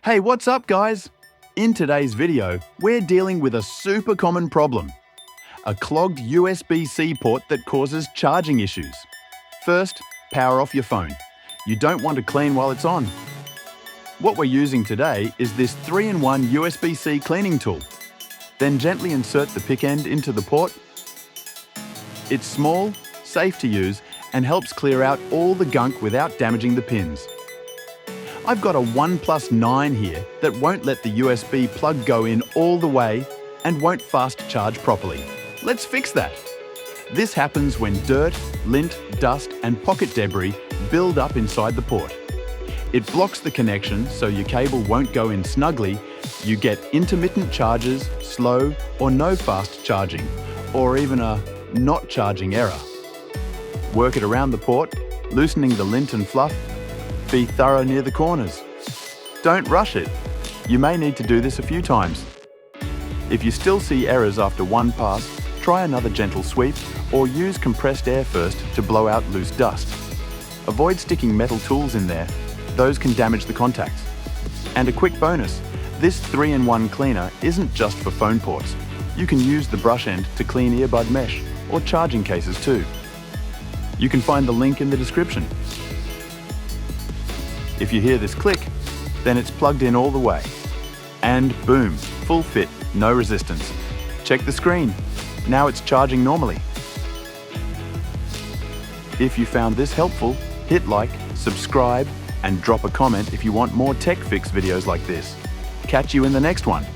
Hey, what's up guys? In today's video, we're dealing with a super common problem. A clogged USB-C port that causes charging issues. First, power off your phone. You don't want to clean while it's on. What we're using today is this 3-in-1 USB-C cleaning tool. Then gently insert the pick end into the port. It's small, safe to use, and helps clear out all the gunk without damaging the pins. I've got a OnePlus 9 here that won't let the USB plug go in all the way and won't fast charge properly. Let's fix that. This happens when dirt, lint, dust and pocket debris build up inside the port. It blocks the connection so your cable won't go in snugly. You get intermittent charges, slow or no fast charging, or even a not charging error. Work it around the port, loosening the lint and fluff. Be thorough near the corners. Don't rush it. You may need to do this a few times. If you still see errors after one pass, try another gentle sweep or use compressed air first to blow out loose dust. Avoid sticking metal tools in there. Those can damage the contacts. And a quick bonus, this 3-in-1 cleaner isn't just for phone ports. You can use the brush end to clean earbud mesh or charging cases too. You can find the link in the description. If you hear this click, then it's plugged in all the way. And boom, full fit, no resistance. Check the screen. Now it's charging normally. If you found this helpful, hit like, subscribe, and drop a comment if you want more tech fix videos like this. Catch you in the next one.